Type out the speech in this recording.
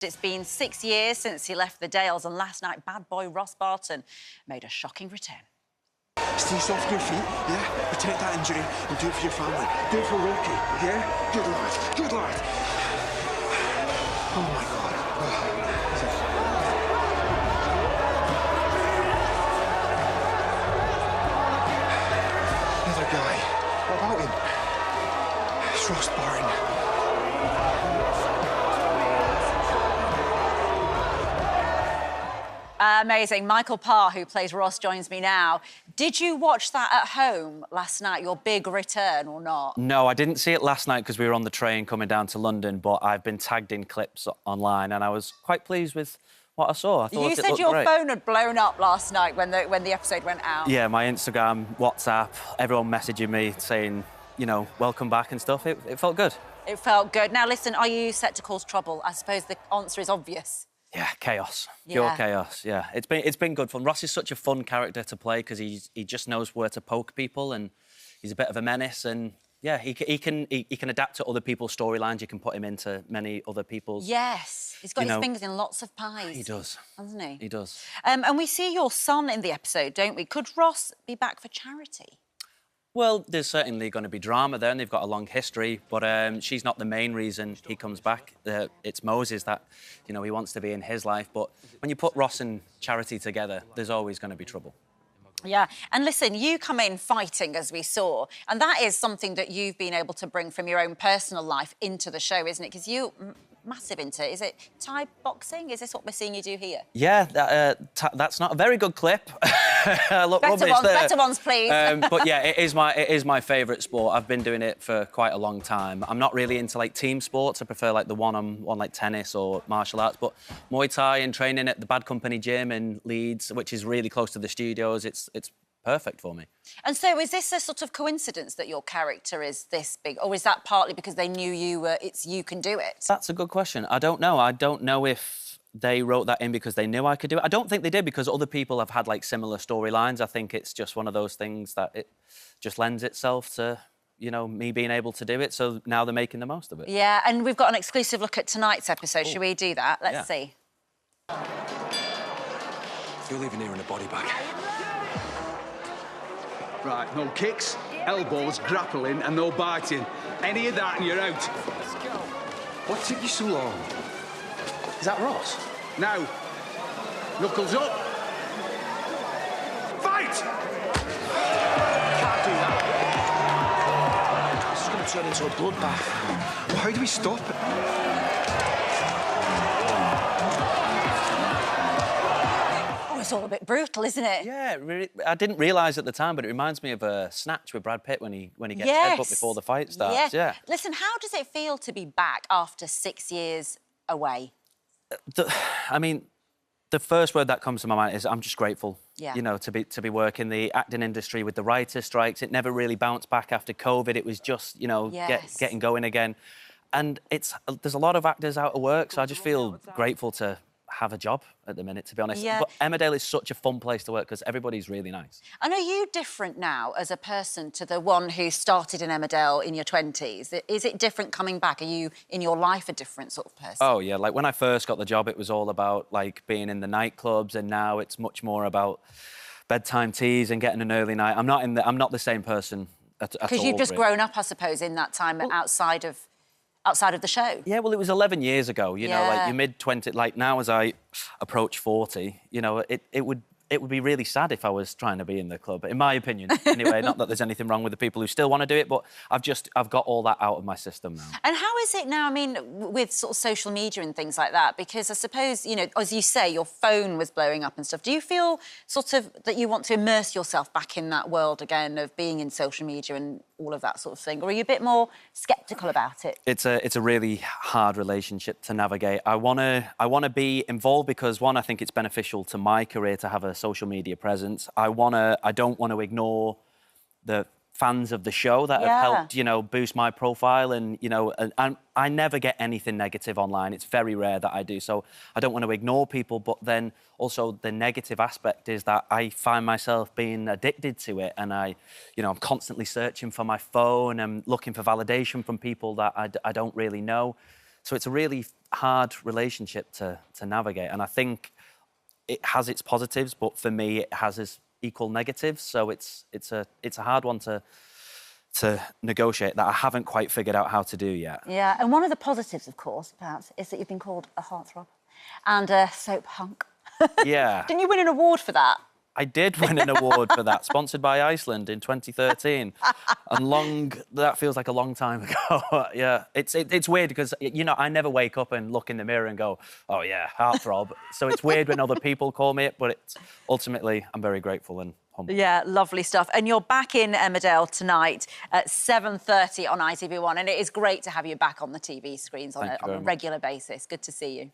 It's been 6 years since he left the Dales, and last night, bad boy Ross Barton made a shocking return. Stay soft on your feet, yeah? Protect that injury and do it for your family. Do it for Rocky, yeah? Good lad, good lad. Oh, my God. Another guy. What about him? It's Ross Barton. Amazing. Michael Parr, who plays Ross, joins me now. Did you watch that at home last night, your big return, or not? No, I didn't see it last night because we were on the train coming down to London, but I've been tagged in clips online and I was quite pleased with what I saw. I thought you said your phone had blown up last night when the episode went out. Yeah, my Instagram, WhatsApp, everyone messaging me saying, you know, welcome back and stuff. It felt good. It felt good. Now, listen, are you set to cause trouble? I suppose the answer is obvious. Yeah, chaos. Pure chaos, yeah. It's been good fun. Ross is such a fun character to play because he just knows where to poke people and he's a bit of a menace and, yeah, he can adapt to other people's storylines. You can put him into many other people's... Yes, he's got his fingers in lots of pies. He does. Hasn't he? He does. And we see your son in the episode, don't we? Could Ross be back for Charity? Well, there's certainly going to be drama there, and they've got a long history, but she's not the main reason he comes back. It's Moses that, you know, he wants to be in his life. But when you put Ross and Charity together, there's always going to be trouble. Yeah, and listen, you come in fighting, as we saw, and that is something that you've been able to bring from your own personal life into the show, isn't it? Because you're massive into it. Is it Thai boxing? Is this what we're seeing you do here? Yeah, that's not a very good clip. Look, better ones, please. But yeah, it is my favourite sport. I've been doing it for quite a long time. I'm not really into like team sports. I prefer like the one-on-one, like tennis or martial arts. But Muay Thai and training at the Bad Company gym in Leeds, which is really close to the studios, it's perfect for me. And so is this a sort of coincidence that your character is this big, or is that partly because they knew you can do it? That's a good question. I don't know. I don't know if they wrote that in because they knew I could do it. I don't think they did because other people have had like similar storylines. I think it's just one of those things that it just lends itself to, you know, me being able to do it. So now they're making the most of it. Yeah, and we've got an exclusive look at tonight's episode. Should we do that? Let's see. You're leaving here in a body bag. Right, no kicks, elbows, grappling and no biting. Any of that and you're out. Let's go. What took you so long? Is that Ross? Now, knuckles up. Fight! Can't do that. This is going to turn into a bloodbath. How do we stop it? It's all a bit brutal, isn't it? Yeah, really, I didn't realise at the time, but it reminds me of Snatch with Brad Pitt when he gets headbutt before the fight starts. Yeah. Listen, how does it feel to be back after 6 years away? I mean, the first word that comes to my mind is I'm just grateful. Yeah. You know, to be working the acting industry with the writers' strikes. It never really bounced back after COVID. It was just, you know, getting going again. And there's a lot of actors out of work, so I just feel grateful to have a job at the minute, to be honest. Yeah. But Emmerdale is such a fun place to work because everybody's really nice. And are you different now as a person to the one who started in Emmerdale in your 20s? Is it different coming back? Are you, in your life, a different sort of person? Oh, yeah. Like, when I first got the job, it was all about, like, being in the nightclubs, and now it's much more about bedtime teas and getting an early night. I'm not the same person at all. Because you've just grown up, I suppose, in that time outside of the show. Yeah, well, it was 11 years ago, you know, like your mid-20s. Like, now as I approach 40, you know, it would be really sad if I was trying to be in the club, in my opinion. Anyway, not that there's anything wrong with the people who still want to do it, but I've got all that out of my system now. And how is it now, I mean, with sort of social media and things like that? Because I suppose, you know, as you say, your phone was blowing up and stuff. Do you feel sort of that you want to immerse yourself back in that world again of being in social media and all of that sort of thing? Or are you a bit more sceptical about it? It's a really hard relationship to navigate. I wanna be involved because, one, I think it's beneficial to my career to have a social media presence. I don't want to ignore the fans of the show that have helped, you know, boost my profile, and, you know, and I never get anything negative online. It's very rare that I do, so I don't want to ignore people. But then also the negative aspect is that I find myself being addicted to it, and I'm constantly searching for my phone and looking for validation from people that I don't really know. So it's a really hard relationship to navigate. And I think it has its positives, but for me, it has its equal negatives. So it's a hard one to negotiate that I haven't quite figured out how to do yet. Yeah, and one of the positives, of course, perhaps, is that you've been called a heartthrob and a soap hunk. Yeah. Didn't you win an award for that? I did win an award for that, sponsored by Iceland in 2013. And that feels like a long time ago. Yeah, it's weird because, you know, I never wake up and look in the mirror and go, oh, yeah, heartthrob. So it's weird when other people call me it, but ultimately, I'm very grateful and humble. Yeah, lovely stuff. And you're back in Emmerdale tonight at 7:30 on ITV1, and it is great to have you back on the TV screens on a regular basis. Good to see you.